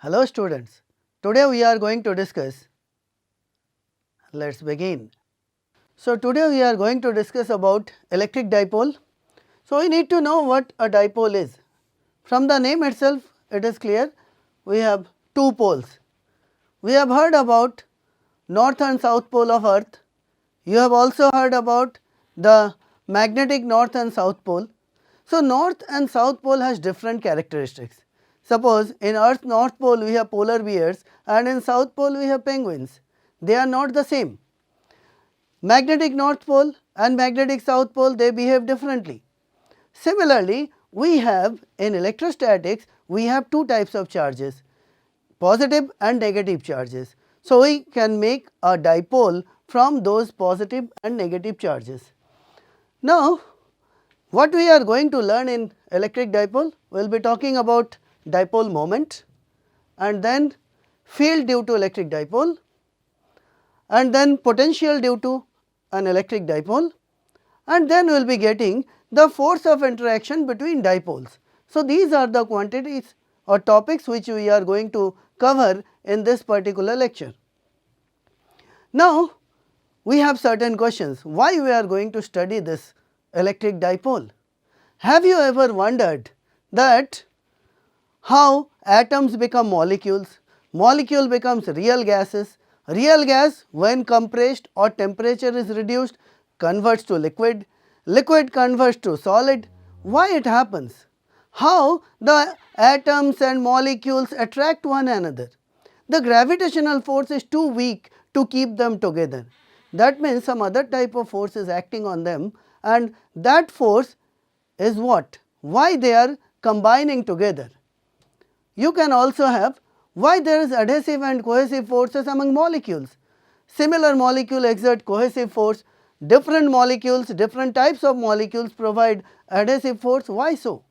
Hello students, today we are going to discuss, let us begin. So, today we are going to discuss about electric dipole. So, we need to know what a dipole is. From the name itself it is clear we have two poles. We have heard about north and south pole of earth. You have also heard about the magnetic north and south pole. So, north and south pole has different characteristics. Suppose in earth north pole we have polar bears and in south pole we have penguins. They are not the same. Magnetic north pole and magnetic south pole, they behave differently. Similarly, we have in electrostatics we have two types of charges, positive and negative charges. So, we can make a dipole from those positive and negative charges. Now, what we are going to learn in electric dipole? We will be talking about dipole moment and then field due to electric dipole and then potential due to an electric dipole, and then we will be getting the force of interaction between dipoles. So, these are the quantities or topics which we are going to cover in this particular lecture. Now, we have certain questions, why we are going to study this electric dipole. Have you ever wondered that how atoms become molecules, molecule becomes real gases, real gas when compressed or temperature is reduced converts to liquid, liquid converts to solid. Why it happens? How the atoms and molecules attract one another? The gravitational force is too weak to keep them together. That means some other type of force is acting on them, and that force is what? Why they are combining together. You can also have why there is adhesive and cohesive forces among molecules. Similar molecule exert cohesive force, different molecules, different types of molecules provide adhesive force. Why so?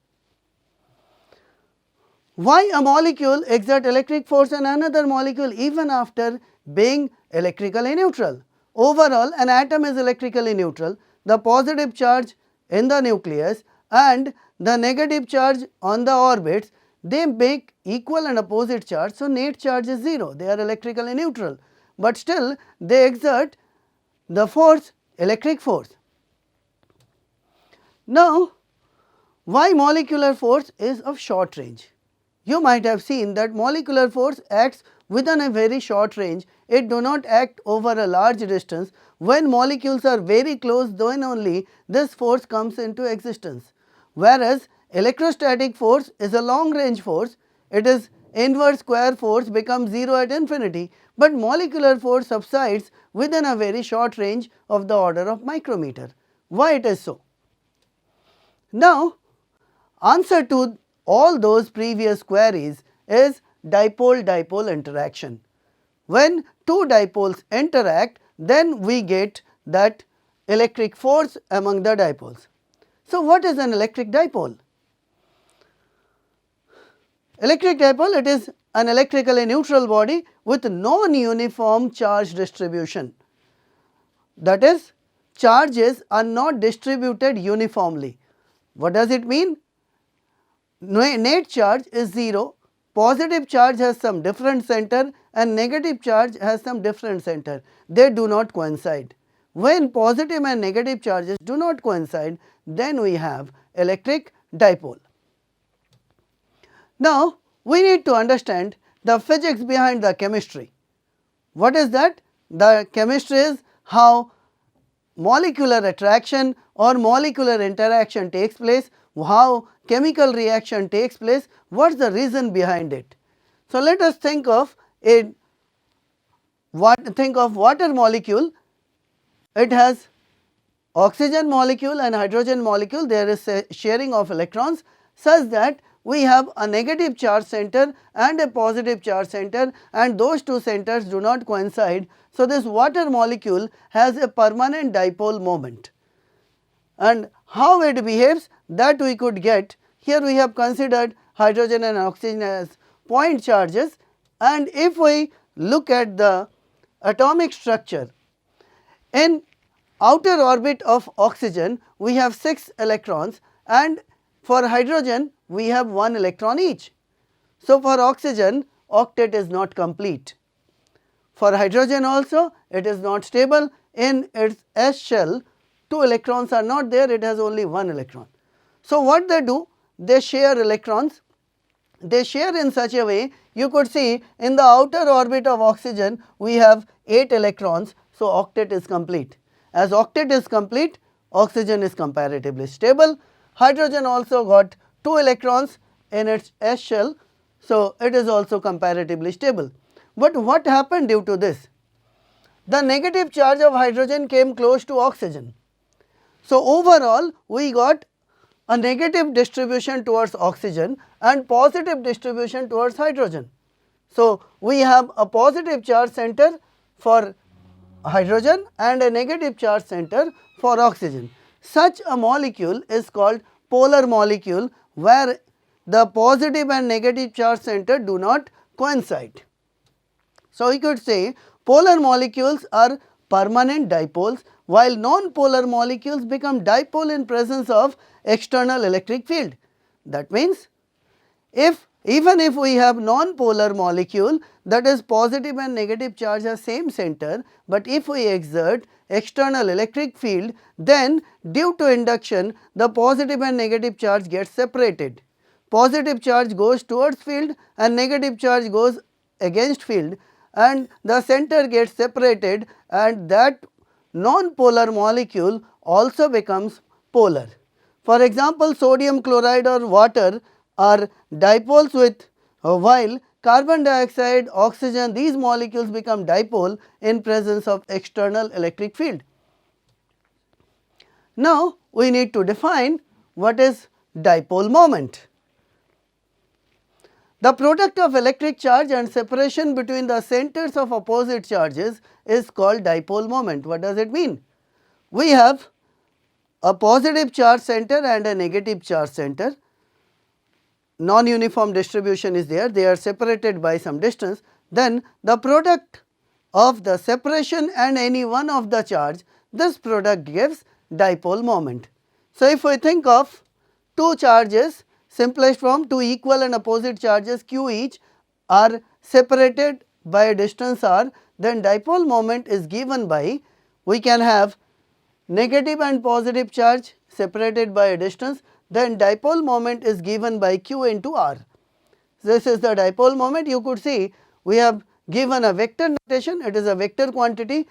Why a molecule exert electric force on another molecule even after being electrically neutral? Overall, an atom is electrically neutral. The positive charge in the nucleus and the negative charge on the orbits, they make equal and opposite charge. So, net charge is 0, they are electrically neutral, but still they exert the force, electric force. Now, why molecular force is of short range? You might have seen that molecular force acts within a very short range, it do not act over a large distance. When molecules are very close, then only this force comes into existence, whereas electrostatic force is a long range force, it is inverse square force becomes 0 at infinity, but molecular force subsides within a very short range of the order of micrometer. Why it is so? Now, answer to all those previous queries is dipole-dipole interaction. When two dipoles interact, then we get that electric force among the dipoles. So, what is an electric dipole? Electric dipole, it is an electrically neutral body with non-uniform charge distribution. That is, charges are not distributed uniformly. What does it mean? Net charge is 0, positive charge has some different center and negative charge has some different center. They do not coincide. When positive and negative charges do not coincide, then we have electric dipole. Now, we need to understand the physics behind the chemistry. What is that? The chemistry is how molecular attraction or molecular interaction takes place, how chemical reaction takes place, what is the reason behind it. So, let us think of water molecule. It has oxygen molecule and hydrogen molecule, there is a sharing of electrons such that we have a negative charge center and a positive charge center, and those two centers do not coincide. So, this water molecule has a permanent dipole moment, and how it behaves, that we could get. Here we have considered hydrogen and oxygen as point charges, and if we look at the atomic structure, in outer orbit of oxygen we have 6 electrons and for hydrogen we have 1 electron each. So, for oxygen octet is not complete. For hydrogen also it is not stable. In its S shell 2 electrons are not there, it has only 1 electron. So, what they do? They share electrons. They share in such a way, you could see in the outer orbit of oxygen we have 8 electrons. So, octet is complete. As octet is complete, oxygen is comparatively stable. Hydrogen also got 2 electrons in its S shell. So, it is also comparatively stable. But what happened due to this? The negative charge of hydrogen came close to oxygen. So, overall we got a negative distribution towards oxygen and positive distribution towards hydrogen. So, we have a positive charge center for hydrogen and a negative charge center for oxygen. Such a molecule is called polar molecule, where the positive and negative charge center do not coincide. So, we could say polar molecules are permanent dipoles, while non-polar molecules become dipole in presence of external electric field. That means, even if we have non-polar molecule, that is positive and negative charge are same center, but if we exert external electric field, then due to induction the positive and negative charge gets separated. Positive charge goes towards field and negative charge goes against field, and the center gets separated, and that non-polar molecule also becomes polar. For example, sodium chloride or water are dipoles with while carbon dioxide, oxygen, these molecules become dipole in presence of external electric field. Now, we need to define what is dipole moment. The product of electric charge and separation between the centers of opposite charges is called dipole moment. What does it mean? We have a positive charge center and a negative charge center. Non-uniform distribution is there, they are separated by some distance. Then the product of the separation and any one of the charge, this product gives dipole moment. So, if we think of two charges, simplest form, two equal and opposite charges q each are separated by a distance r, then dipole moment is given by, we can have negative and positive charge separated by a distance, then dipole moment is given by q into r. This is the dipole moment. You could see we have given a vector notation, it is a vector quantity.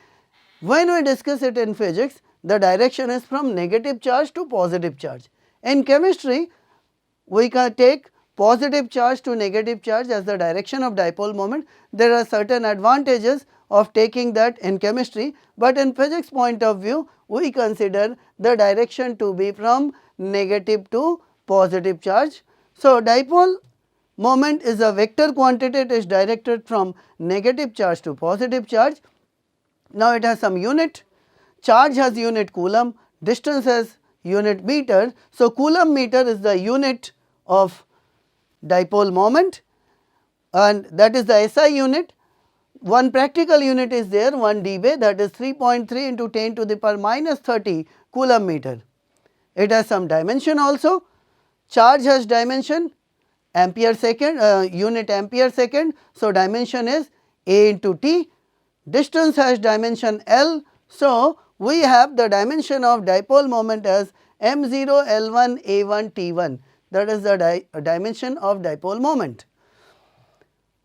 When we discuss it in physics, the direction is from negative charge to positive charge. In chemistry, we can take positive charge to negative charge as the direction of dipole moment. There are certain advantages of taking that in chemistry, but in physics point of view, we consider the direction to be from negative to positive charge. So, dipole moment is a vector quantity, it is directed from negative charge to positive charge. Now, it has some unit, charge has unit coulomb, distance has unit meter. So, coulomb meter is the unit of dipole moment, and that is the SI unit. One practical unit is there, 1 dBA, that is 3.3 into 10 to the power minus 30 coulomb meter. It has some dimension also. Charge has dimension ampere second, unit ampere second. So, dimension is A into T. Distance has dimension L. So, we have the dimension of dipole moment as m0 L1 A1 T1, that is the dimension of dipole moment.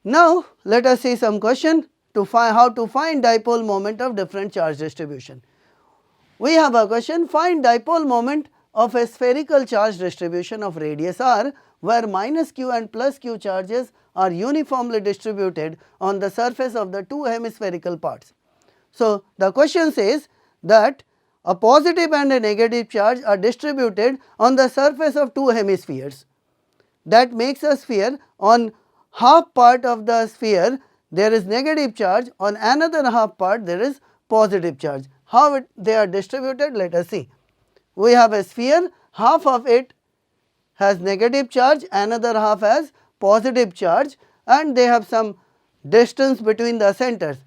Now, let us see some question to find how to find dipole moment of different charge distribution. We have a question, find dipole moment of a spherical charge distribution of radius r, where minus q and plus q charges are uniformly distributed on the surface of the two hemispherical parts. So, the question says that a positive and a negative charge are distributed on the surface of two hemispheres. That makes a sphere. On half part of the sphere there is negative charge, on another half part there is positive charge. How they are distributed? Let us see. We have a sphere, half of it has negative charge, another half has positive charge, and they have some distance between the centers.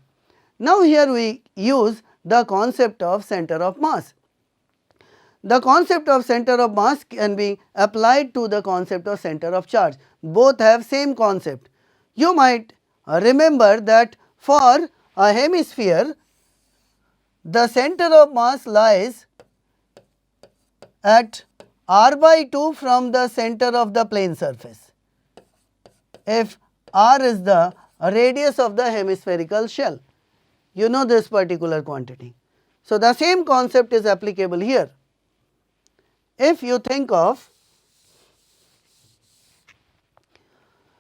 Now, here we use the concept of center of mass. The concept of center of mass can be applied to the concept of center of charge. Both have same concept. You might remember that for a hemisphere, the center of mass lies at r by 2 from the center of the plane surface, if r is the radius of the hemispherical shell. You know this particular quantity. So, the same concept is applicable here. If you think of,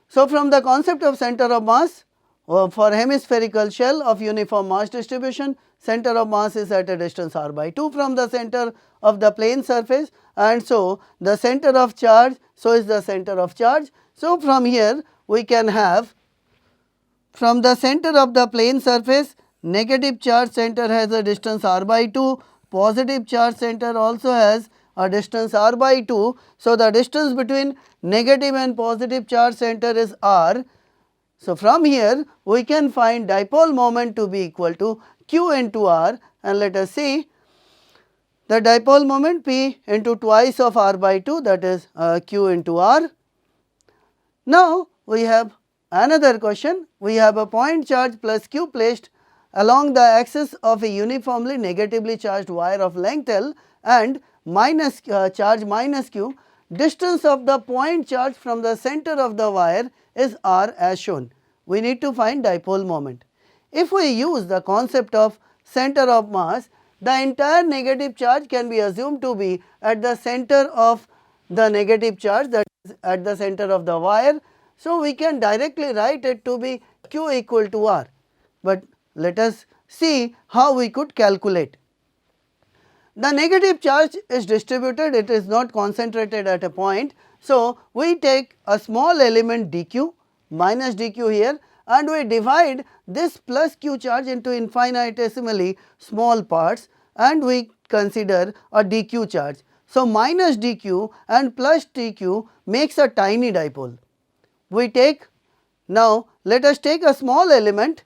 so from the concept of center of mass, for hemispherical shell of uniform mass distribution, center of mass is at a distance r by 2 from the center of the plane surface, and so the center of charge, so is the center of charge. So, from here we can have, from the center of the plane surface, negative charge center has a distance r by 2, positive charge center also has a distance r by 2. So, the distance between negative and positive charge center is r. So, from here we can find dipole moment to be equal to q into r, and let us see the dipole moment P into twice of r by 2, that is q into r. Now, we have another question. We have a point charge plus q placed along the axis of a uniformly negatively charged wire of length L and minus charge minus q. Distance of the point charge from the center of the wire is r as shown. We need to find dipole moment. If we use the concept of center of mass, the entire negative charge can be assumed to be at the center of the negative charge, that is at the center of the wire. So, we can directly write it to be q equal to r, but let us see how we could calculate. The negative charge is distributed, it is not concentrated at a point. So, we take a small element dq minus dq here, and we divide this plus q charge into infinitesimally small parts, and we consider a dq charge. So, minus dq and plus dq makes a tiny dipole. We take, now let us take a small element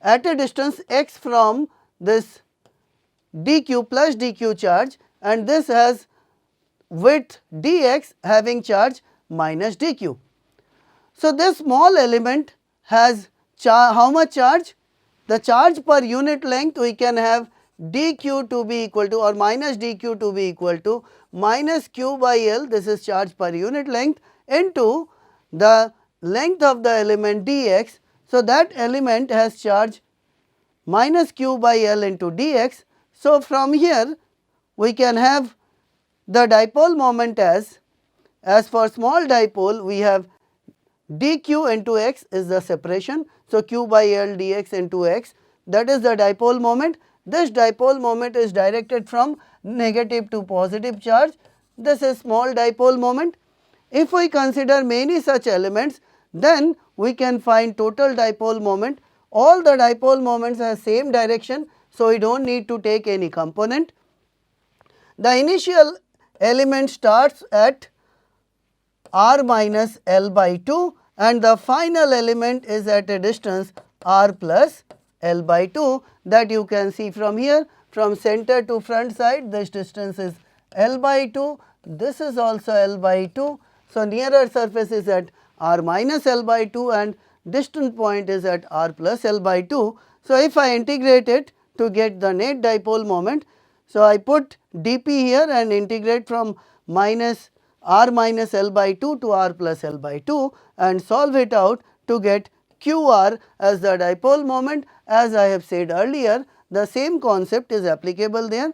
at a distance x from this dq plus dq charge, and this has width dx having charge minus dq. So, this small element has how much charge? The charge per unit length we can have dq to be equal to, or minus dq to be equal to minus q by L, this is charge per unit length, into the length of the element dx. So, that element has charge minus q by L into dx. So, from here we can have the dipole moment as for small dipole we have dq into x is the separation. So, q by L dx into x, that is the dipole moment. This dipole moment is directed from negative to positive charge. This is small dipole moment. If we consider many such elements, then we can find total dipole moment. All the dipole moments have same direction, so we do not need to take any component. The initial element starts at r minus L by 2, and the final element is at a distance r plus L by 2, that you can see from here. From center to front side, this distance is L by 2, this is also L by 2. So, nearer surface is at r minus L by 2 and distant point is at r plus L by 2. So, if I integrate it to get the net dipole moment, so I put dp here and integrate from minus r minus L by 2 to r plus L by 2 and solve it out to get qr as the dipole moment. As I have said earlier, the same concept is applicable there.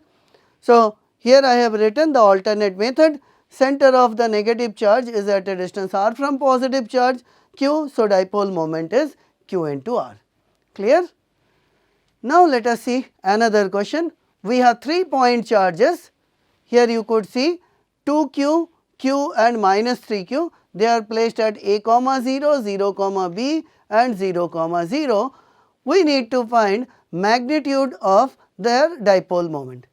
So, here I have written the alternate method. Center of the negative charge is at a distance r from positive charge q. So, dipole moment is q into r. Clear? Now, let us see another question. We have 3 point charges. Here you could see 2q, q and minus 3q. They are placed at a comma 0, 0 comma b and 0 comma 0. We need to find magnitude of their dipole moment.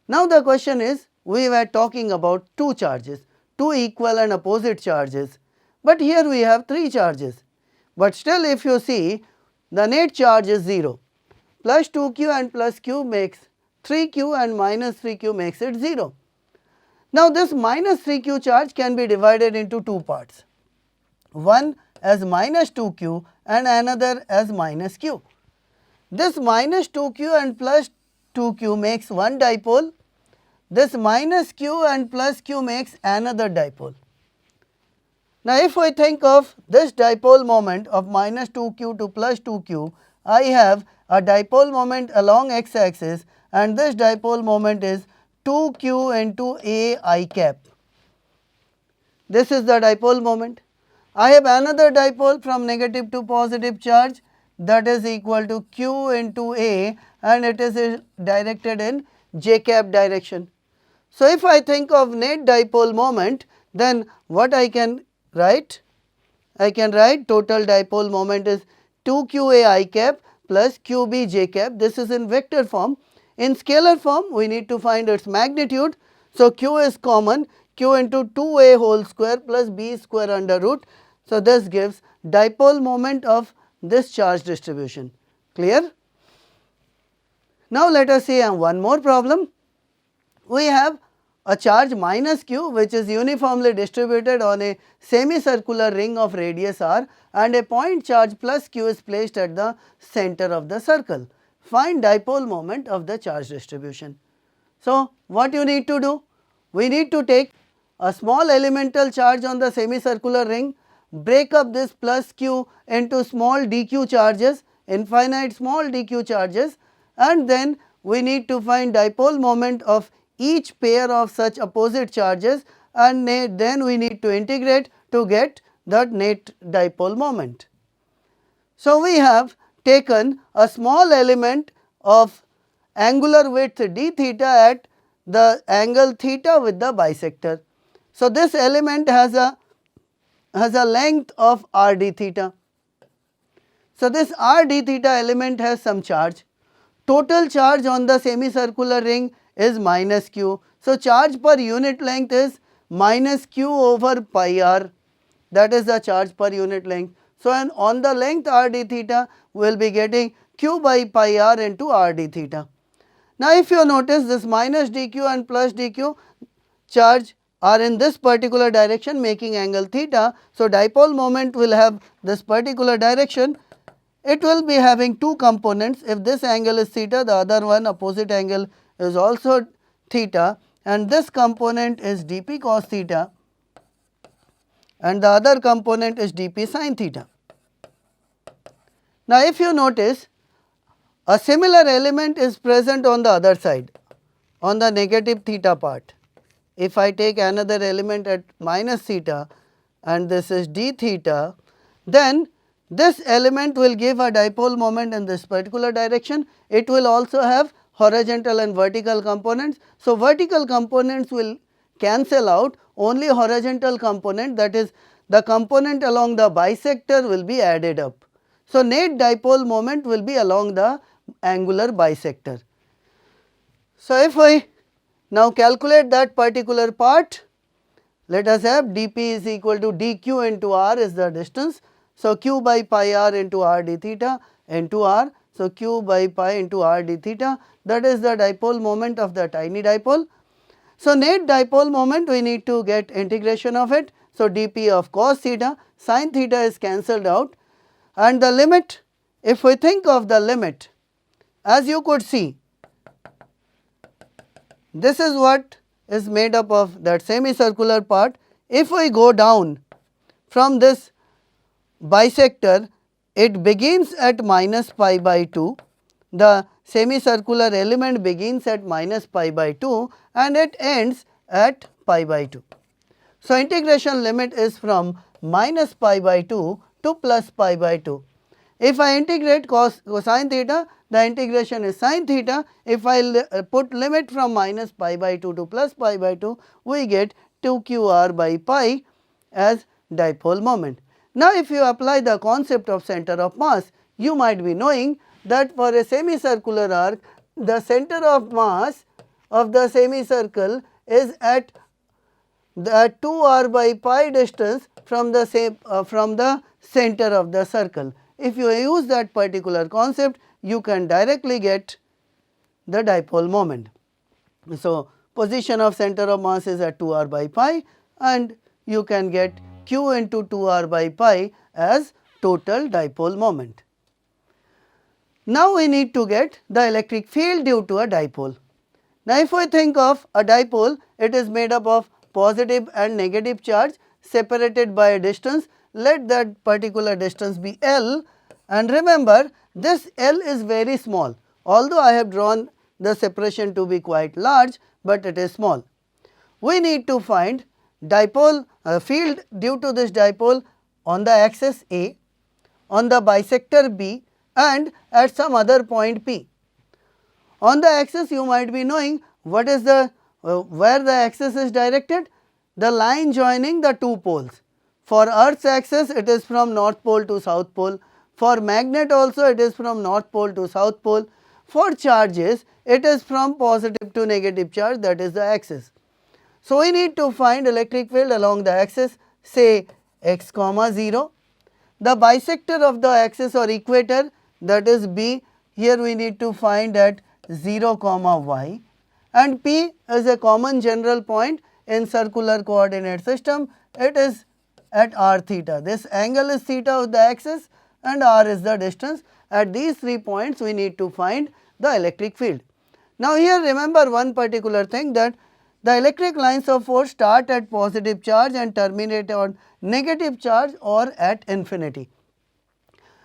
Now, the question is, we were talking about 2 charges, 2 equal and opposite charges, but here we have 3 charges. But still, if you see, the net charge is 0, plus 2q and plus q makes 3q and minus 3q makes it 0. Now, this minus 3q charge can be divided into 2 parts. One as minus 2q and another as minus q. This minus 2q and plus 2q makes one dipole. This minus q and plus q makes another dipole. Now, if I think of this dipole moment of minus 2q to plus 2q, I have a dipole moment along x axis and this dipole moment is 2q into a I cap. This is the dipole moment. I have another dipole from negative to positive charge, that is equal to q into a, and it is directed in j cap direction. So, if I think of net dipole moment, then what I can write? I can write total dipole moment is 2qa I cap plus qb j cap. This is in vector form. In scalar form, we need to find its magnitude. So, q is common, q into 2a whole square plus b square under root. So, this gives dipole moment of this charge distribution. Clear? Now, let us see one more problem. We have a charge minus q which is uniformly distributed on a semicircular ring of radius r, and a point charge plus q is placed at the center of the circle. Find dipole moment of the charge distribution. So, what you need to do? We need to take a small elemental charge on the semicircular ring, break up this plus q into small dq charges, infinite small dq charges, and then we need to find dipole moment of each pair of such opposite charges, and then we need to integrate to get that net dipole moment. So, we have taken a small element of angular width d theta at the angle theta with the bisector. So, this element has a length of r d theta. So, this r d theta element has some charge. Total charge on the semicircular ring is minus q. So, charge per unit length is minus q over pi r, that is the charge per unit length. So, and on the length r d theta we will be getting q by pi r into r d theta. Now, if you notice this minus dq and plus dq charge are in this particular direction making angle theta. So, dipole moment will have this particular direction. It will be having two components. If this angle is theta, the other one opposite angle is also theta, and this component is dp cos theta and the other component is dp sin theta. Now, if you notice, a similar element is present on the other side, on the negative theta part. If I take another element at minus theta and this is d theta, then this element will give a dipole moment in this particular direction. It will also have horizontal and vertical components. So, vertical components will cancel out, only horizontal component, that is the component along the bisector, will be added up. So, net dipole moment will be along the angular bisector. So, if I now calculate that particular part, let us have dp is equal to dq into r is the distance. So, q by pi r into r d theta into r. So, q by pi into r d theta, that is the dipole moment of the tiny dipole. So, net dipole moment we need to get integration of it. So, dp of cos theta, sin theta is cancelled out, and the limit, if we think of the limit, as you could see, this is what is made up of that semicircular part. If we go down from this bisector, it begins at minus pi by 2, the semicircular element begins at minus pi by 2 and it ends at pi by 2. So, integration limit is from minus pi by 2 to plus pi by 2. If I integrate cosine theta, the integration is sin theta. If I put limit from minus pi by 2 to plus pi by 2, we get 2qr by pi as dipole moment. Now, if you apply the concept of center of mass, you might be knowing that for a semicircular arc, the center of mass of the semicircle is at the 2r by pi distance from the center of the circle. If you use that particular concept, you can directly get the dipole moment. So, position of center of mass is at 2r by pi and you can get q into 2r by pi as total dipole moment. Now we need to get the electric field due to a dipole. Now if we think of a dipole, it is made up of positive and negative charge separated by a distance. Let that particular distance be L, and remember this L is very small, although I have drawn the separation to be quite large, but it is small. We need to find dipole field due to this dipole on the axis A, on the bisector B, and at some other point P. On the axis you might be knowing what is the where the axis is directed, the line joining the two poles. For Earth's axis it is from north pole to south pole, for magnet also it is from north pole to south pole, for charges it is from positive to negative charge, that is the axis. So we need to find electric field along the axis, say x comma 0, the bisector of the axis or equator, that is B, here we need to find at 0 comma y, and P is a common general point in circular coordinate system, it is at r theta. This angle is theta of the axis and r is the distance. At these 3 points we need to find the electric field. Now here remember one particular thing, that the electric lines of force start at positive charge and terminate on negative charge or at infinity.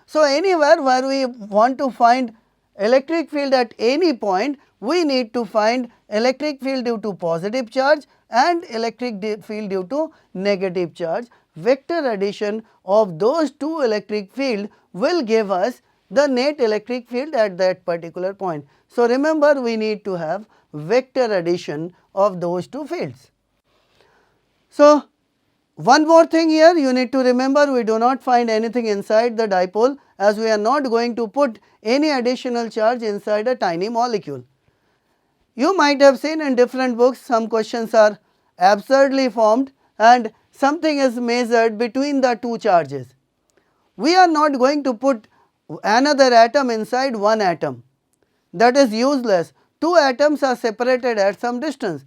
So anywhere where we want to find electric field at any point, we need to find electric field due to positive charge and electric field due to negative charge. Vector addition of those two electric field will give us the net electric field at that particular point. So remember we need to have vector addition of those two fields. So one more thing here you need to remember, we do not find anything inside the dipole, as we are not going to put any additional charge inside a tiny molecule. You might have seen in different books some questions are absurdly formed and something is measured between the two charges. We are not going to put another atom inside one atom, that is useless. Two atoms are separated at some distance.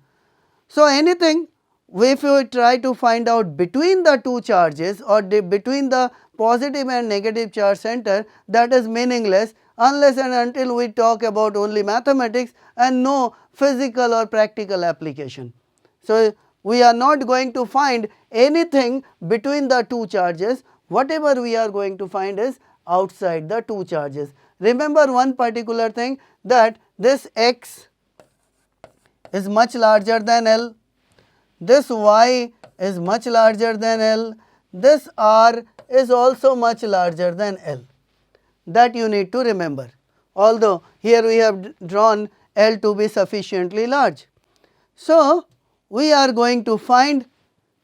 So anything if we try to find out between the two charges or between the positive and negative charge center, that is meaningless unless and until we talk about only mathematics and no physical or practical application. So we are not going to find anything between the two charges, whatever we are going to find is outside the two charges. Remember one particular thing, that this x is much larger than L, this y is much larger than L, this r is also much larger than L. That you need to remember, although here we have drawn L to be sufficiently large. So we are going to find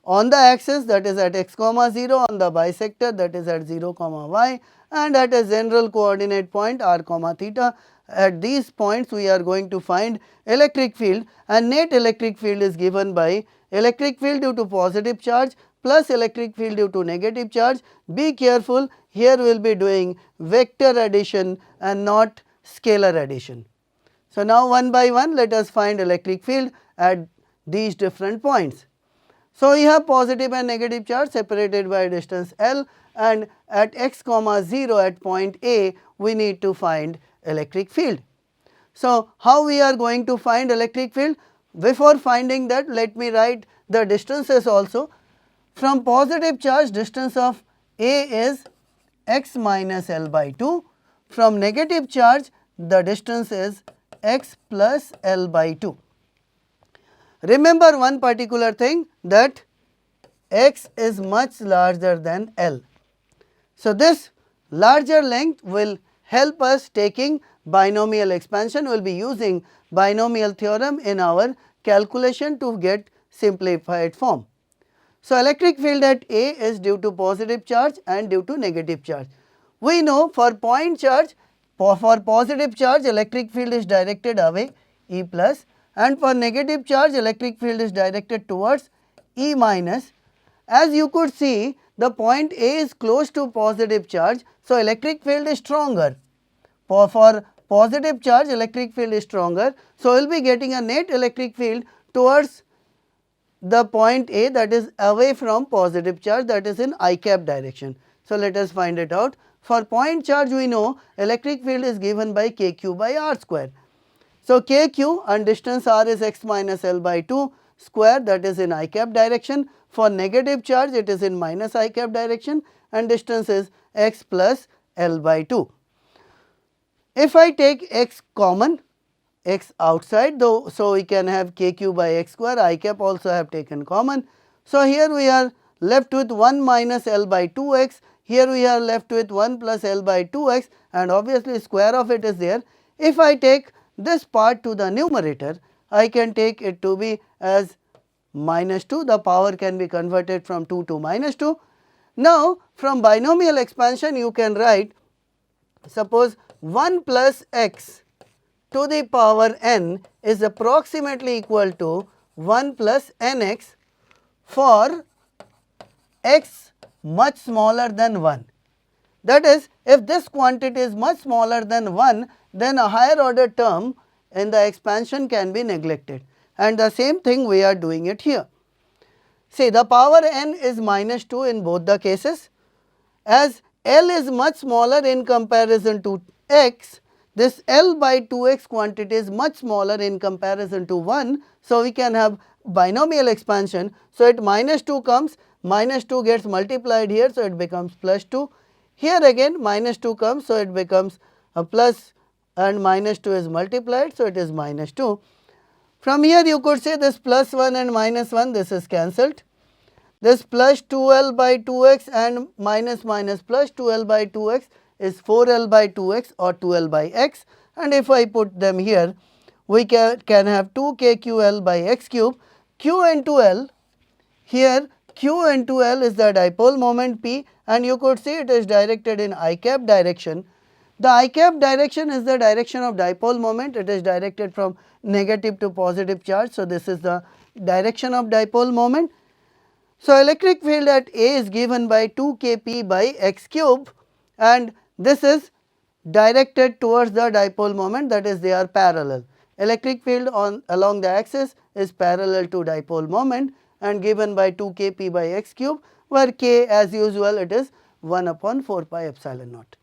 on the axis, that is at x comma 0, on the bisector, that is at 0 comma y, and at a general coordinate point r comma theta. At these points we are going to find electric field, and net electric field is given by electric field due to positive charge plus electric field due to negative charge. Be careful, here we will be doing vector addition and not scalar addition. So now one by one let us find electric field at these different points. So we have positive and negative charge separated by a distance L, and at x comma 0 at point A we need to find electric field. So how we are going to find electric field? Before finding that, let me write the distances also. From positive charge, distance of A is x minus L by 2. From negative charge, the distance is x plus L by 2. Remember one particular thing, that x is much larger than L. So this larger length will help us taking binomial expansion. We will be using binomial theorem in our calculation to get simplified form. So electric field at A is due to positive charge and due to negative charge. We know for point charge, for positive charge electric field is directed away E plus, and for negative charge electric field is directed towards E minus. As you could see, the point A is close to positive charge, so electric field is stronger. For positive charge electric field is stronger, so we will be getting a net electric field towards the point A, that is away from positive charge, that is in I cap direction. So, let us find it out. For point charge we know electric field is given by kq by r square. So, kq and distance r is x minus L by 2 square, that is in I cap direction. For negative charge it is in minus I cap direction and distance is x plus L by 2. If I take x common, x outside though, so we can have kq by x square, I cap also have taken common. So, here we are left with 1 minus L by 2x, here we are left with 1 plus L by 2x and obviously square of it is there. If I take this part to the numerator, I can take it to be as minus 2, the power can be converted from 2 to minus 2. Now, from binomial expansion you can write, suppose 1 plus x to the power n is approximately equal to 1 plus nx for x much smaller than 1. That is, if this quantity is much smaller than 1, then a higher order term in the expansion can be neglected, and the same thing we are doing it here. See, the power n is minus 2 in both the cases. As L is much smaller in comparison to x, this L by 2x quantity is much smaller in comparison to 1. So, we can have binomial expansion. So, it minus 2 comes, minus 2 gets multiplied here, so it becomes plus 2. Here again minus 2 comes, so it becomes a plus and minus 2 is multiplied, so it is minus 2. From here you could say this plus 1 and minus 1, this is cancelled. This plus 2L by 2x and minus plus 2L by 2x is 4L by 2x or 2L by x, and if I put them here, we can have 2kqL by x cube. Q into L, here Q into L is the dipole moment P, and you could see it is directed in I cap direction. The I cap direction is the direction of dipole moment, it is directed from negative to positive charge. So, this is the direction of dipole moment. So, electric field at A is given by 2 kp by x cube, and this is directed towards the dipole moment, that is they are parallel. Electric field along the axis is parallel to dipole moment and given by 2 kp by x cube, where k as usual it is 1 upon 4 pi epsilon naught.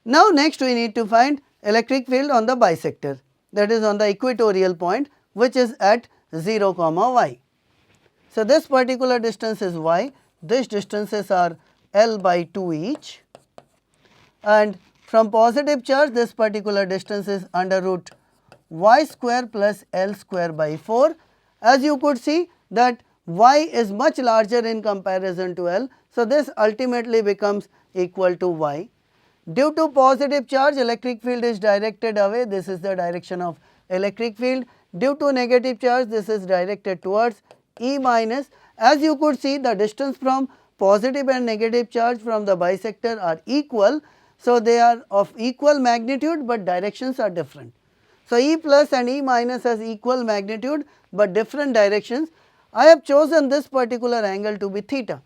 Now, next we need to find electric field on the bisector, that is on the equatorial point, which is at 0 comma y. So, this particular distance is y, these distances are L by 2 each, and from positive charge this particular distance is under root y square plus L square by 4. As you could see that y is much larger in comparison to L. So, this ultimately becomes equal to y. Due to positive charge electric field is directed away, this is the direction of electric field. Due to negative charge this is directed towards E minus. As you could see, the distance from positive and negative charge from the bisector are equal. So, they are of equal magnitude, but directions are different. So, E plus and E minus has equal magnitude, but different directions. I have chosen this particular angle to be theta.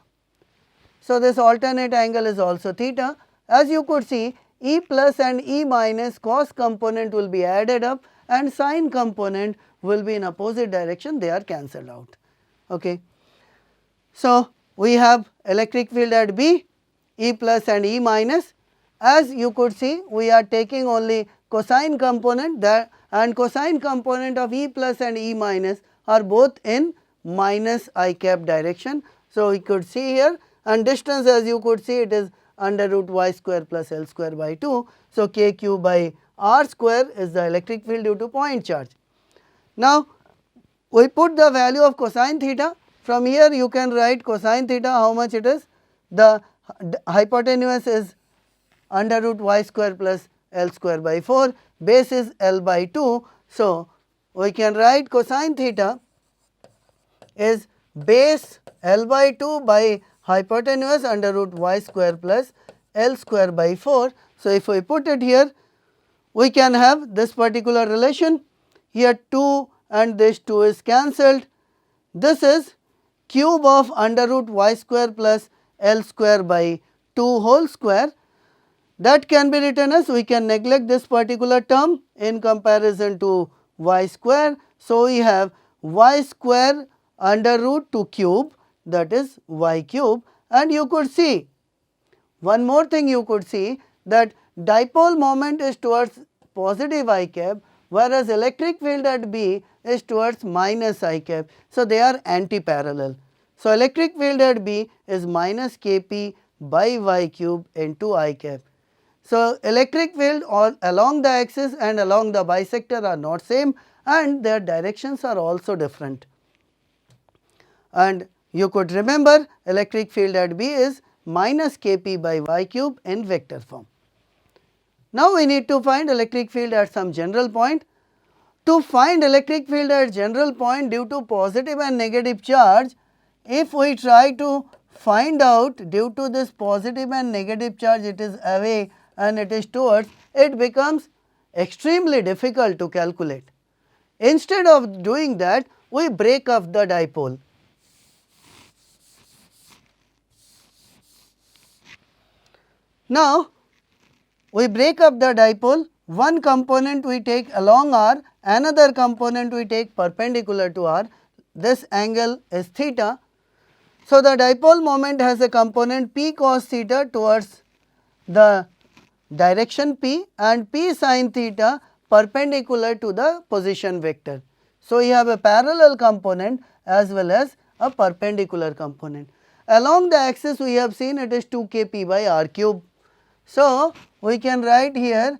So, this alternate angle is also theta. As you could see, E plus and E minus cos component will be added up and sin component will be in opposite direction, they are cancelled out. Okay. So, we have electric field at B, E plus and E minus. As you could see, we are taking only cosine component, that and cosine component of E plus and E minus are both in minus I cap direction. So, we could see here, and distance as you could see it is under root y square plus L square by 2. So, kq by r square is the electric field due to point charge. Now, we put the value of cosine theta. From here you can write cosine theta how much it is. The hypotenuse is under root y square plus L square by 4, base is L by 2. So, we can write cosine theta is base L by 2 by hypotenuse under root y square plus L square by 4. So, if we put it here, we can have this particular relation. Here 2 and this 2 is cancelled. This is cube of under root y square plus L square by 2 whole square. That can be written as, we can neglect this particular term in comparison to y square. So, we have y square under root 2 cube, that is y cube, And you could see, one more thing you could see, that dipole moment is towards positive I cap, whereas electric field at B is towards minus I cap. So, they are anti-parallel. So, electric field at B is minus Kp by y cube into I cap. So, electric field all along the axis and along the bisector are not same, and their directions are also different. And you could remember electric field at B is minus Kp by y cube in vector form. Now, we need to find electric field at some general point. To find electric field at general point due to positive and negative charge, if we try to find out due to this positive and negative charge, it is away and it is towards, it becomes extremely difficult to calculate. Instead of doing that, we break up the dipole. Now, we break up the dipole, one component we take along R, another component we take perpendicular to R, this angle is theta. So, the dipole moment has a component p cos theta towards the direction p and p sin theta perpendicular to the position vector. So, we have a parallel component as well as a perpendicular component. Along the axis we have seen it is 2kp by r cube. So, we can write here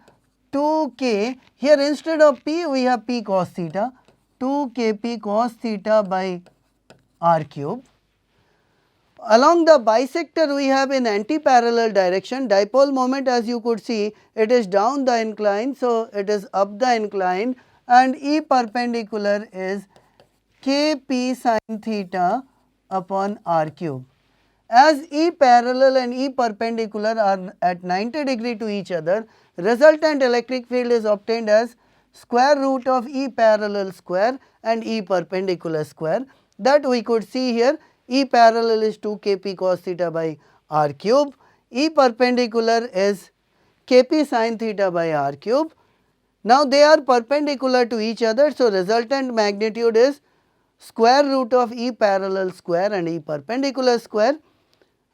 2k, here instead of p we have p cos theta, 2kp cos theta by r cube. Along the bisector we have in anti-parallel direction, dipole moment as you could see, it is down the incline. So, it is up the incline, and E perpendicular is kp sin theta upon r cube. As E parallel and E perpendicular are at 90 degree to each other, resultant electric field is obtained as square root of E parallel square and E perpendicular square, that we could see here. E parallel is 2 kp cos theta by r cube, E perpendicular is kp sin theta by r cube. Now, they are perpendicular to each other. So, resultant magnitude is square root of E parallel square and E perpendicular square,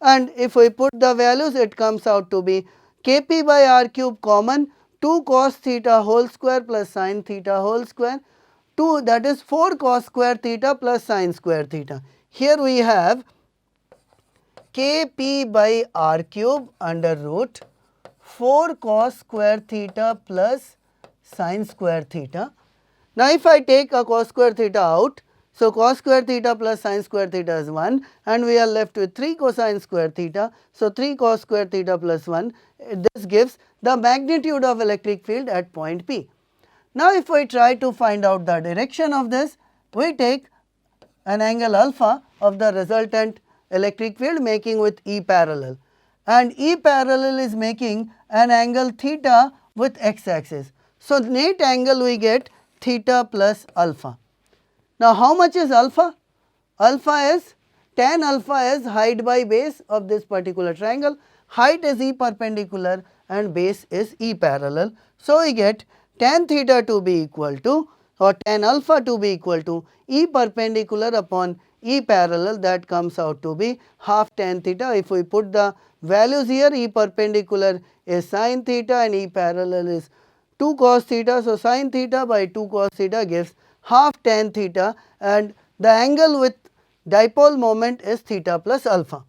and if we put the values, it comes out to be kp by r cube common 2 cos theta whole square plus sin theta whole square, 2, that is 4 cos square theta plus sin square theta. Here we have kp by r cube under root 4 cos square theta plus sin square theta. Now, if I take a cos square theta out, so cos square theta plus sin square theta is 1 and we are left with 3 cosine square theta. So, 3 cos square theta plus 1, this gives the magnitude of electric field at point P. Now, if we try to find out the direction of this, we take an angle alpha of the resultant electric field making with E parallel, and E parallel is making an angle theta with x axis. So, net angle we get theta plus alpha. Now, how much is alpha? Alpha is tan alpha is height by base of this particular triangle, height is E perpendicular and base is E parallel. So, we get tan theta to be equal to, or tan alpha to be equal to E perpendicular upon E parallel, that comes out to be half tan theta. If we put the values here, E perpendicular is sin theta and E parallel is 2 cos theta. So, sin theta by 2 cos theta gives half tan theta, and the angle with dipole moment is theta plus alpha,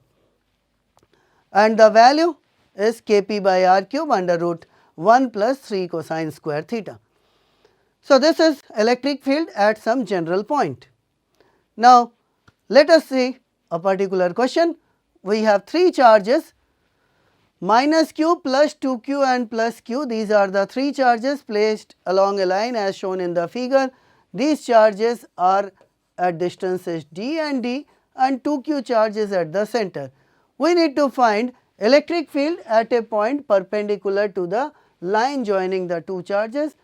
and the value is kp by r cube under root 1 plus 3 cosine square theta. So, this is electric field at some general point. Now, let us see a particular question. We have 3 charges minus q plus 2q and plus q, these are the 3 charges placed along a line as shown in the figure. These charges are at distances d and d and 2q charges at the center. We need to find electric field at a point perpendicular to the line joining the 2 charges,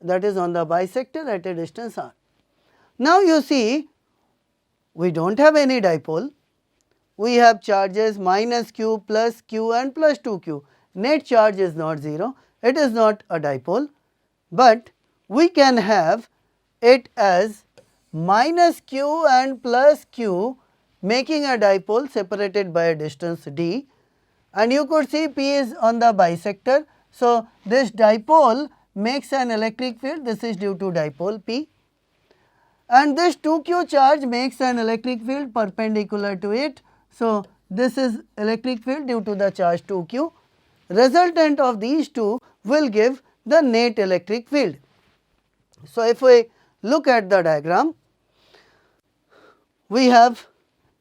that is on the bisector at a distance r. Now, you see we do not have any dipole, we have charges minus q plus q and plus 2q, net charge is not 0, it is not a dipole, but we can have it as minus q and plus q making a dipole separated by a distance d, and you could see P is on the bisector. So, this dipole makes an electric field, this is due to dipole P, and this 2q charge makes an electric field perpendicular to it. So, this is electric field due to the charge 2q. Resultant of these two will give the net electric field. So, if we look at the diagram, we have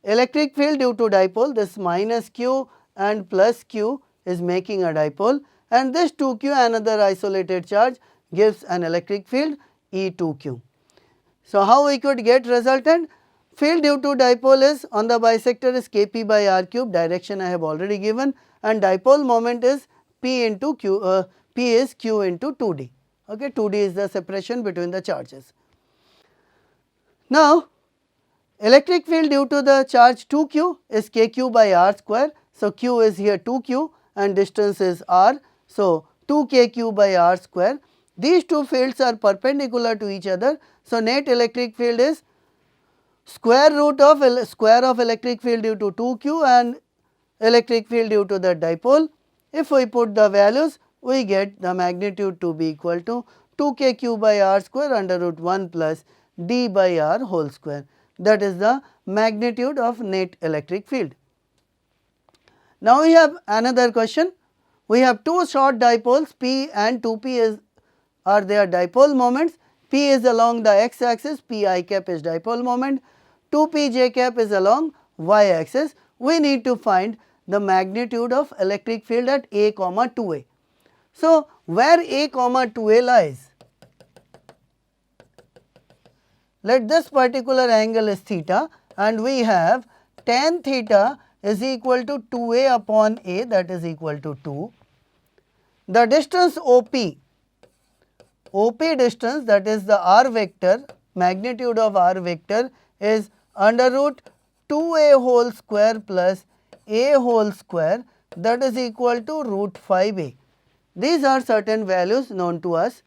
electric field due to dipole, this minus q and plus q is making a dipole, and this 2q, another isolated charge, gives an electric field E2q. So, how we could get resultant? Field due to dipole is on the bisector is Kp by r cube, direction I have already given, and dipole moment is P into q, P is q into 2d. Okay, 2d is the separation between the charges. Now, electric field due to the charge 2q is kq by r square. So, q is here 2q and distance is r. So, 2kq by r square. These two fields are perpendicular to each other. So, net electric field is square root of electric field due to 2q and electric field due to the dipole. If we put the values, we get the magnitude to be equal to 2kq by r square under root 1 plus d by r whole square. That is the magnitude of net electric field. Now, we have another question. We have two short dipoles P and 2P are their dipole moments. P is along the x axis, P I cap is dipole moment, 2P j cap is along y axis. We need to find the magnitude of electric field at A, 2A. So, where A, 2A lies? Let this particular angle is theta, and we have tan theta is equal to 2A upon A, that is equal to 2. The distance OP distance, that is the r vector, magnitude of r vector is under root 2a whole square plus a whole square, that is equal to root 5a. These are certain values known to us.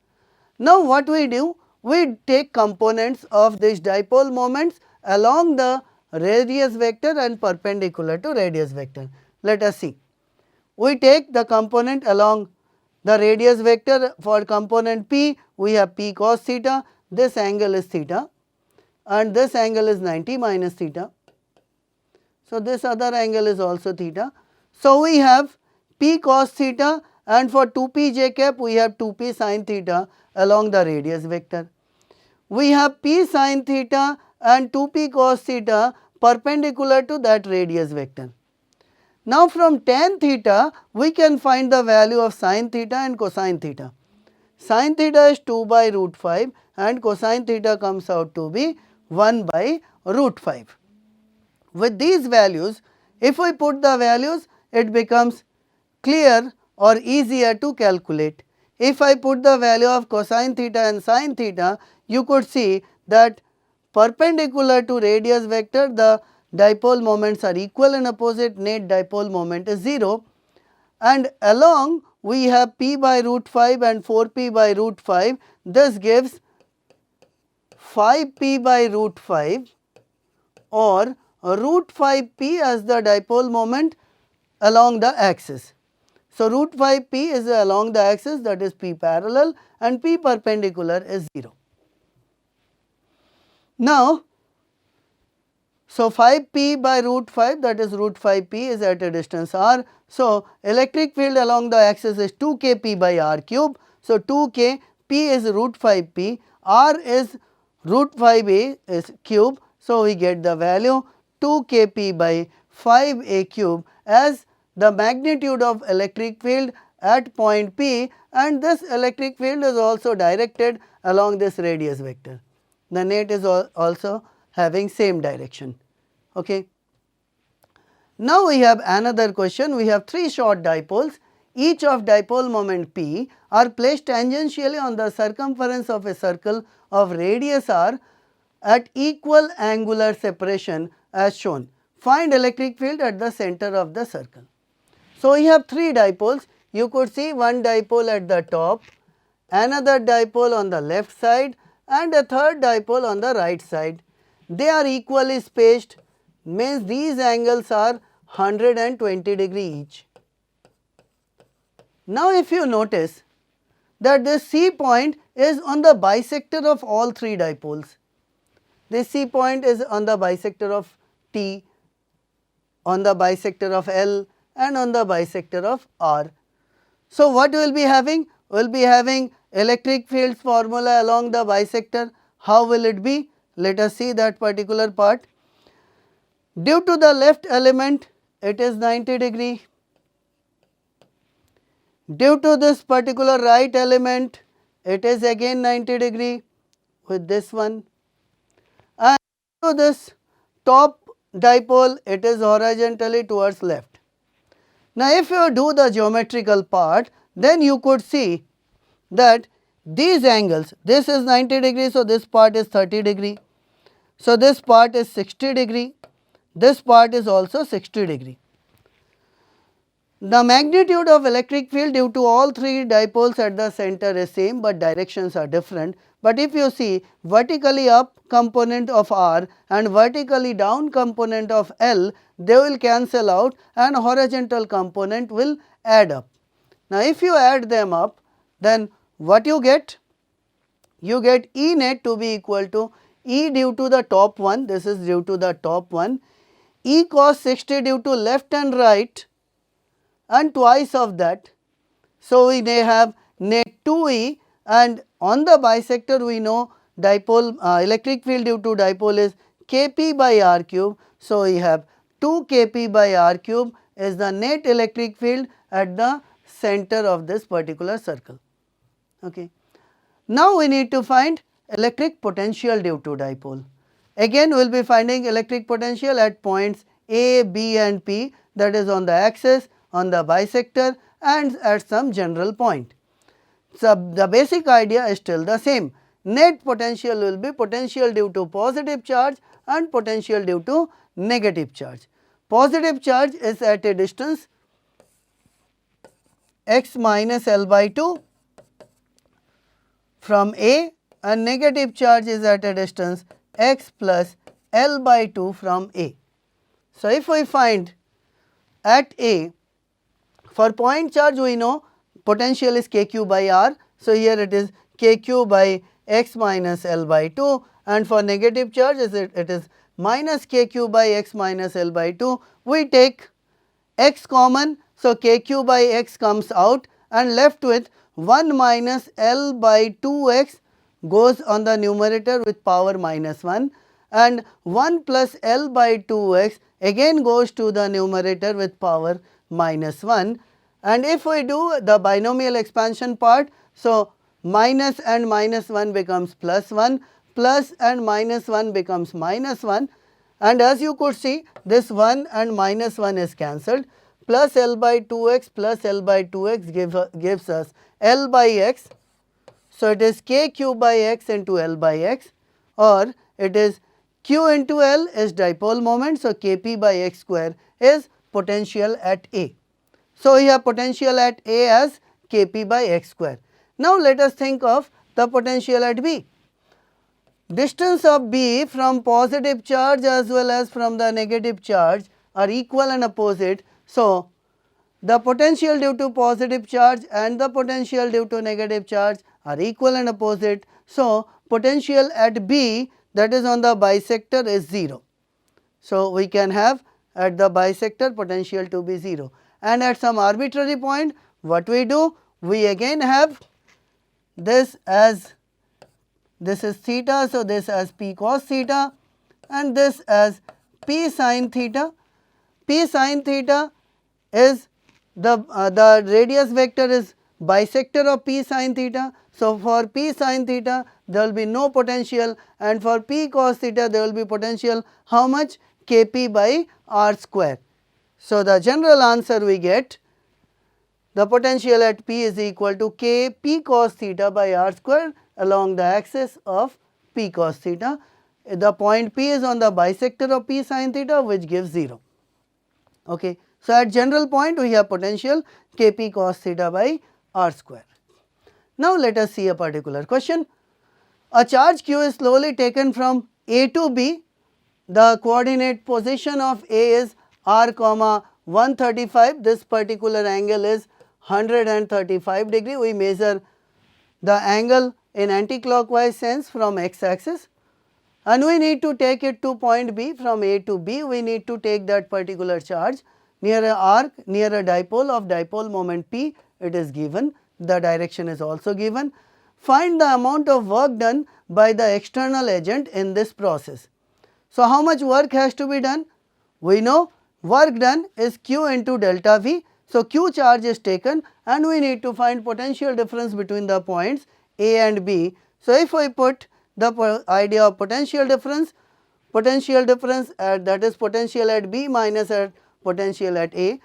Now, what we do? We take components of these dipole moments along the radius vector and perpendicular to radius vector. Let us see. We take the component along the radius vector. For component P, we have P cos theta, this angle is theta and this angle is 90 minus theta. So, this other angle is also theta. So, we have P cos theta, and for 2P j cap we have 2P sin theta along the radius vector. We have P sin theta and 2P cos theta perpendicular to that radius vector. Now, from tan theta we can find the value of sin theta and cosine theta. Sin theta is 2 by root 5 and cosine theta comes out to be 1 by root 5. With these values, if we put the values, it becomes clear or easier to calculate. If I put the value of cosine theta and sin theta, you could see that perpendicular to radius vector, the dipole moments are equal and opposite, net dipole moment is 0, and along we have P by root 5 and 4P by root 5, this gives 5P by root 5 or root 5P as the dipole moment along the axis. So, root 5P is along the axis, that is P parallel, and P perpendicular is 0. Now, so 5P by root 5, that is root 5P is at a distance r. So, electric field along the axis is 2kP by r cube. So, 2k, P is root 5P, r is root 5a is cube. So, we get the value 2kP by 5a cube as the magnitude of electric field at point P, and this electric field is also directed along this radius vector. The net is also having same direction. Okay. Now, we have another question. We have three short dipoles. Each of dipole moment P are placed tangentially on the circumference of a circle of radius r at equal angular separation as shown. Find electric field at the center of the circle. So, we have three dipoles. You could see one dipole at the top, another dipole on the left side and a third dipole on the right side. They are equally spaced. means these angles are 120 degree each. Now if you notice that this C point is on the bisector of all three dipoles. This C point is on the bisector of T, on the bisector of L and on the bisector of R. So what we will be having? We will be having electric field formula along the bisector. How will it be? Let us see that particular part. Due to the left element, it is 90 degree. Due to this particular right element, it is again 90 degree with this one, and to this top dipole, it is horizontally towards left. Now if you do the geometrical part, then you could see that these angles, this is 90 degree, so this part is 30 degree, so this part is 60 degree, this part is also 60 degree. The magnitude of electric field due to all three dipoles at the center is same, but directions are different. But if you see vertically up component of R and vertically down component of L, they will cancel out and horizontal component will add up. Now if you add them up, then what you get? You get E net to be equal to E due to the top one, this is due to the top one, E cos 60 due to left and right, and twice of that. So we may have net 2E, and on the bisector we know dipole electric field due to dipole is Kp by r cube. So we have 2 Kp by r cube is the net electric field at the center of this particular circle. Okay. Now we need to find electric potential due to dipole. Again we will be finding electric potential at points A, B and P, that is on the axis, on the bisector and at some general point. So the basic idea is still the same. Net potential will be potential due to positive charge and potential due to negative charge. Positive charge is at a distance x minus L by 2 from A, and negative charge is at a distance x plus L by 2 from A. So if we find at A, for point charge we know potential is kq by r. So here it is kq by x minus L by 2, and for negative charge it is minus kq by x minus L by 2. We take x common, so kq by x comes out and left with 1 minus L by 2x goes on the numerator with power minus 1, and 1 plus L by 2x again goes to the numerator with power minus 1. And if we do the binomial expansion part, so minus and minus 1 becomes plus 1, plus and minus 1 becomes minus 1, and as you could see this 1 and minus 1 is cancelled, plus L by 2x plus L by 2x gives us L by x. So it is kq by x into L by x, or it is q into L is dipole moment, so kp by x square is potential at A. So we have potential at A as kp by x square. Now let us think of the potential at B. Distance of B from positive charge as well as from the negative charge are equal and opposite. So the potential due to positive charge and the potential due to negative charge are equal and opposite. So potential at B, that is on the bisector, is 0. So we can have at the bisector potential to be 0. And at some arbitrary point, what we do? We again have this as, this is theta, so this as p cos theta, and this as p sin theta. P sin theta is the radius vector is bisector of p sin theta. So for p sin theta there will be no potential, and for p cos theta there will be potential how much? Kp by r square. So the general answer we get, the potential at P is equal to K P cos theta by r square along the axis of P cos theta. The point P is on the bisector of P sin theta, which gives 0. Okay. So at general point we have potential Kp cos theta by r square. Now let us see a particular question. A charge q is slowly taken from A to B the coordinate position of A is r comma 135, this particular angle is 135 degree. We measure the angle in anti-clockwise sense from x axis, and we need to take it to point B. From A to B we need to take that particular charge near a arc, near a dipole of dipole moment P. It is given, the direction is also given. Find the amount of work done by the external agent in this process. So, how much work has to be done? We know work done is Q into delta V. So, Q charge is taken and we need to find potential difference between the points A and B. So, if we put the idea of potential difference at, that is potential at B minus at potential at A,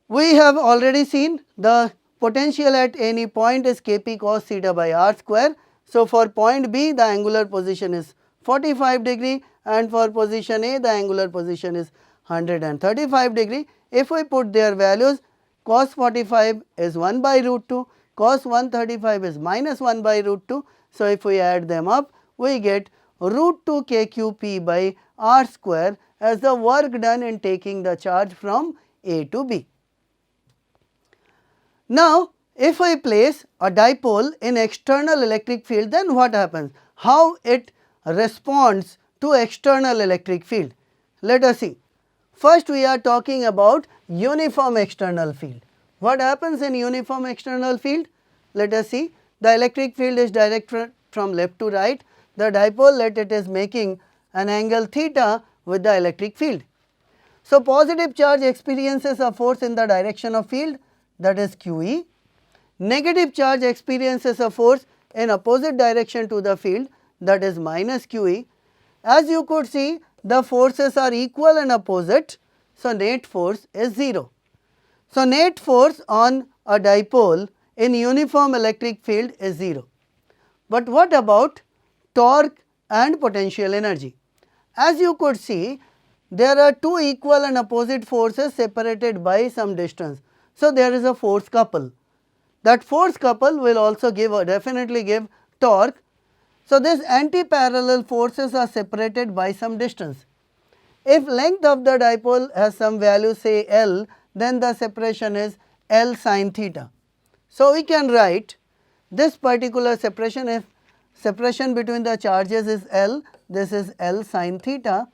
we have already seen the potential at any point is Kp cos theta by r square. So, for point B the angular position is 45 degree and for position A the angular position is 135 degree. If we put their values, cos 45 is 1 by root 2, cos 135 is minus 1 by root 2. So, if we add them up we get root 2 kqp by r square as the work done in taking the charge from A to B. Now, if I place a dipole in external electric field, then what happens? How it responds to external electric field? Let us see. First we are talking about uniform external field. What happens in uniform external field? Let us see. The electric field is directed from left to right. The dipole, let it is making an angle theta with the electric field. So, positive charge experiences a force in the direction of field, that is QE. Negative charge experiences a force in opposite direction to the field, that is minus QE. As you could see, the forces are equal and opposite. So, net force is 0. So, net force on a dipole in uniform electric field is 0. But what about torque and potential energy? As you could see, there are two equal and opposite forces separated by some distance. So, there is a force couple. That force couple will also give or definitely give torque. So, these anti-parallel forces are separated by some distance. If length of the dipole has some value say L, then the separation is L sin theta. So, we can write this particular separation, if separation between the charges is L, this is L sin theta.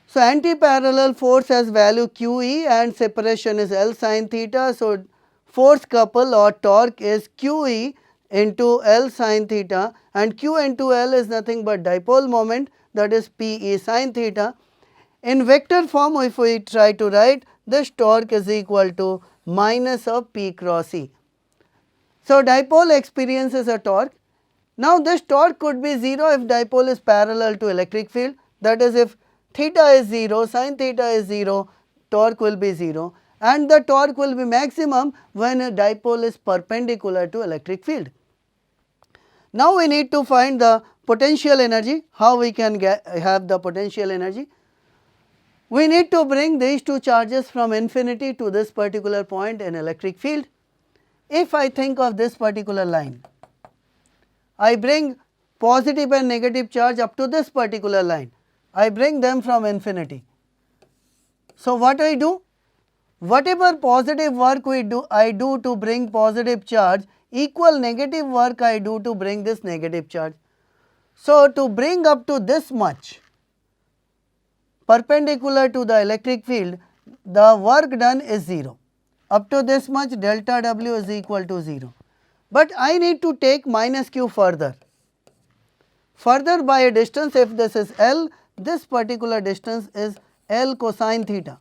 So, anti-parallel force has value QE and separation is L sin theta. So, force couple or torque is QE into L sin theta, and Q into L is nothing but dipole moment, that is PE sin theta. In vector form, if we try to write, this torque is equal to minus of P cross E. So, dipole experiences a torque. Now, this torque could be 0 if dipole is parallel to electric field, that is if theta is 0, sin theta is 0, torque will be 0, and the torque will be maximum when a dipole is perpendicular to electric field. Now, we need to find the potential energy. How we can have the potential energy? We need to bring these two charges from infinity to this particular point in electric field. If I think of this particular line, I bring positive and negative charge up to this particular line, I bring them from infinity. So, what I do? Whatever positive work I do to bring positive charge, equal negative work I do to bring this negative charge. So, to bring up to this much perpendicular to the electric field, the work done is 0. Up to this much delta W is equal to 0. But I need to take minus Q further. Further by a distance, if this is L, this particular distance is L cosine theta.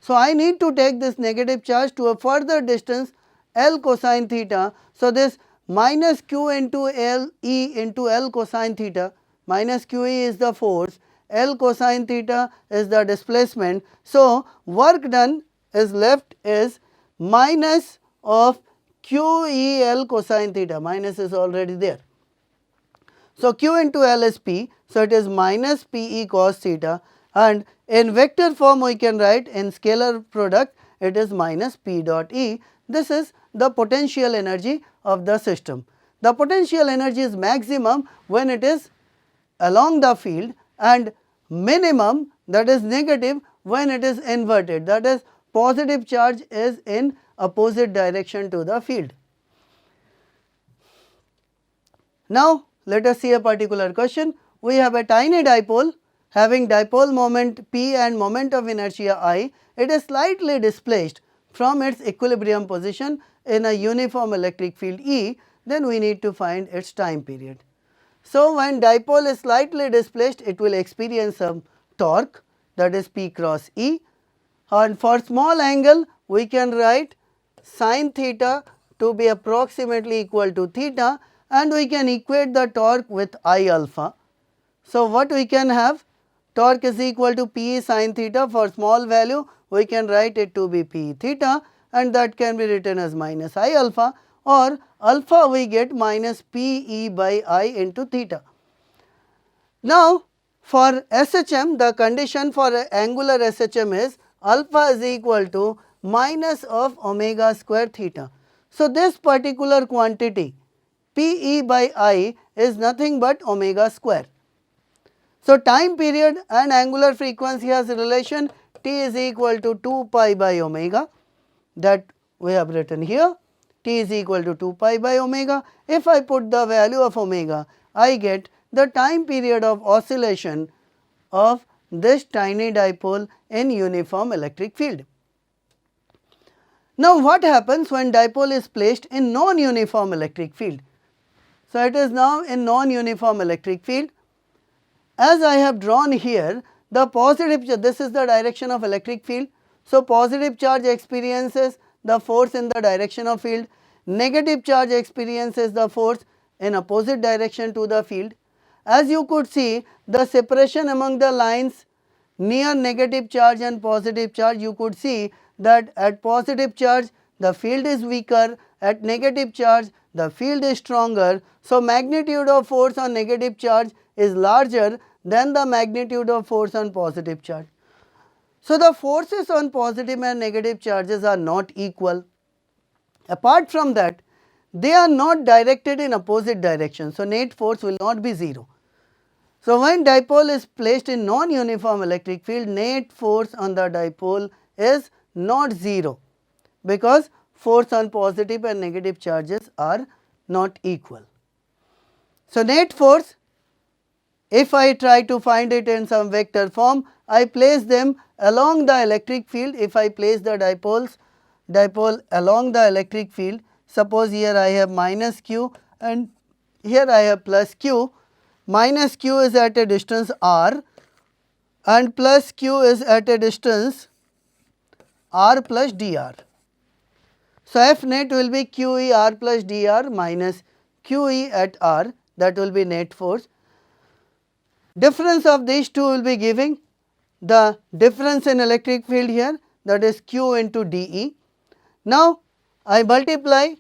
So, I need to take this negative charge to a further distance L cosine theta. So, this minus Q into L E into L cosine theta, minus Q E is the force, L cosine theta is the displacement. So, work done is left is minus of Q E L cosine theta, minus is already there. So, Q into L is P, so it is minus P E cos theta, and in vector form we can write in scalar product it is minus P dot E. This is the potential energy of the system. The potential energy is maximum when it is along the field and minimum, that is negative, when it is inverted, that is positive charge is in opposite direction to the field. Now, let us see a particular question. We have a tiny dipole having dipole moment P and moment of inertia I. It is slightly displaced from its equilibrium position in a uniform electric field E, then we need to find its time period. So, when dipole is slightly displaced, it will experience some torque, that is P cross E, and for small angle we can write sin theta to be approximately equal to theta, and we can equate the torque with I alpha. So, what we can have, torque is equal to P sin theta. For small value we can write it to be P theta, and that can be written as minus I alpha, or alpha we get minus P E by I into theta. Now, for SHM, the condition for angular SHM is alpha is equal to minus of omega square theta. So, this particular quantity P E by I is nothing but omega square. So, time period and angular frequency has a relation, T is equal to 2 pi by omega, that we have written here, T is equal to 2 pi by omega. If I put the value of omega, I get the time period of oscillation of this tiny dipole in uniform electric field. Now, what happens when dipole is placed in non-uniform electric field? So, it is now in non-uniform electric field. As I have drawn here, the positive charge, this is the direction of electric field. So, positive charge experiences the force in the direction of field, negative charge experiences the force in opposite direction to the field. As you could see, the separation among the lines near negative charge and positive charge, you could see that at positive charge the field is weaker, at negative charge the field is stronger. So, magnitude of force on negative charge is larger than the magnitude of force on positive charge. So, the forces on positive and negative charges are not equal. Apart from that, they are not directed in opposite direction. So, net force will not be 0. So, when dipole is placed in non-uniform electric field, net force on the dipole is not 0, because force on positive and negative charges are not equal. So, net force, if I try to find it in some vector form, I place them along the electric field. If I place the dipole along the electric field, suppose here I have minus q and here I have plus q. Minus q is at a distance r and plus q is at a distance r plus dr. So, F net will be QE r plus dr minus QE at r, that will be net force. Difference of these two will be giving the difference in electric field here, that is Q into dE. Now, I multiply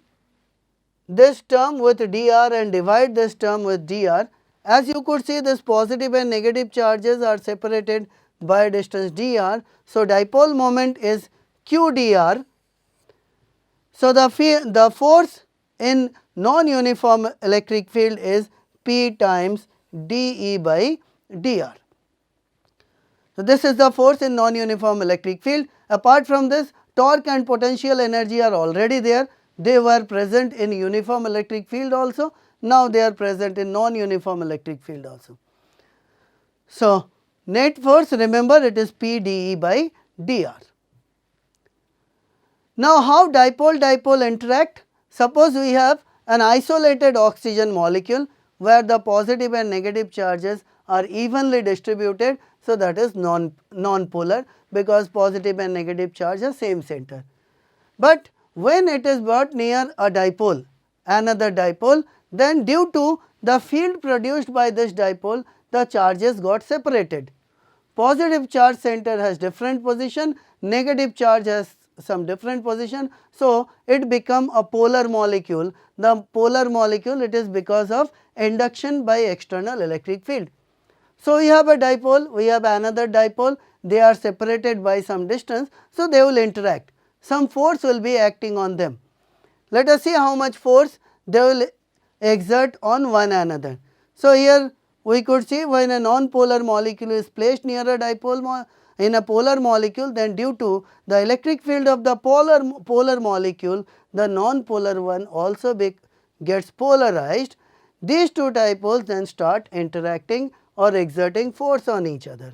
this term with dr and divide this term with dr. As you could see, this positive and negative charges are separated by a distance dr. So, dipole moment is Q dr. So, the force in non-uniform electric field is P times dE by dr. So, this is the force in non-uniform electric field. Apart from this, torque and potential energy are already there. They were present in uniform electric field also. Now, they are present in non-uniform electric field also. So, net force, remember, it is P dE by dr. Now, how dipole-dipole interact? Suppose we have an isolated oxygen molecule where the positive and negative charges are evenly distributed. So, that is non-polar, because positive and negative charge are same center. But when it is brought near a dipole, another dipole, then due to the field produced by this dipole, the charges got separated. Positive charge center has different position, negative charge has some different position. So, it become a polar molecule. The polar molecule, it is because of induction by external electric field. So, we have a dipole, we have another dipole, they are separated by some distance. So, they will interact, some force will be acting on them. Let us see how much force they will exert on one another. So, here we could see when a non-polar molecule is placed near a dipole in a polar molecule, then due to the electric field of the polar molecule, the non-polar one also gets polarized. These two dipoles then start interacting or exerting force on each other.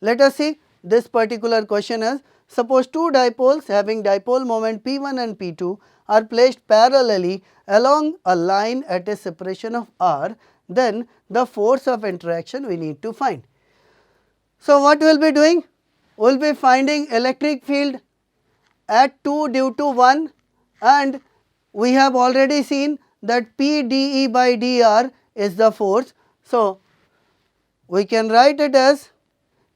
Let us see this particular question as, suppose two dipoles having dipole moment P1 and P2 are placed parallelly along a line at a separation of r, then the force of interaction we need to find. So, what we will be doing? We will be finding electric field at 2 due to 1, and we have already seen that P dE by dr is the force. So, we can write it as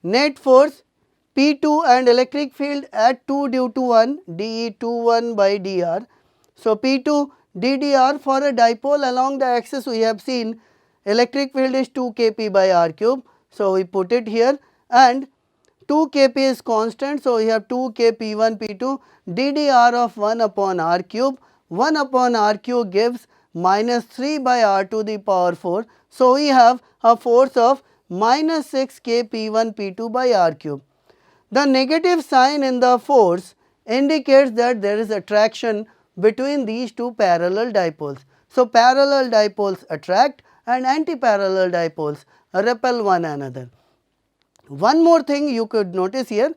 net force P2 and electric field at 2 due to 1 dE 21 by dr. So, P2 ddr for a dipole along the axis we have seen electric field is 2 kp by r cube. So, we put it here and 2 kp is constant. So, we have 2 k P1 P2 ddr of 1 upon r cube. 1 upon r cube gives minus 3 by r to the power 4. So, we have a force of minus 6 k P1 P2 by r cube. The negative sign in the force indicates that there is attraction between these two parallel dipoles. So, parallel dipoles attract and antiparallel dipoles repel one another. One more thing you could notice here,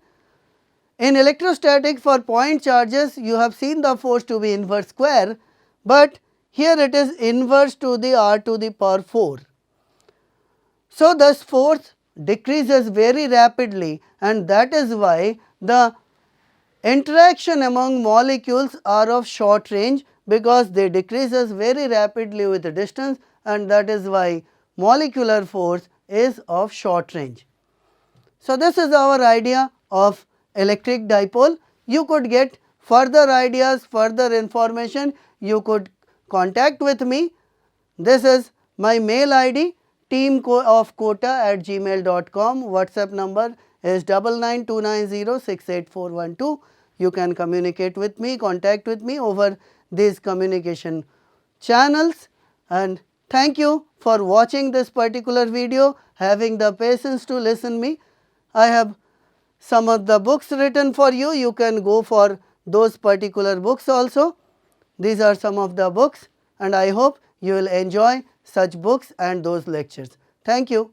in electrostatic for point charges you have seen the force to be inverse square, but here it is inverse to the r to the power 4. So, this force decreases very rapidly, and that is why the interaction among molecules are of short range, because they decreases very rapidly with the distance, and that is why molecular force is of short range. So, this is our idea of electric dipole. You could get further ideas, further information, you could contact with me. This is my mail ID teamofkota@gmail.com. WhatsApp number is 9929068412. You can communicate with me, contact with me over these communication channels, and thank you for watching this particular video, having the patience to listen me. I have some of the books written for you. You can go for those particular books also. These are some of the books, and I hope you will enjoy such books and those lectures. Thank you.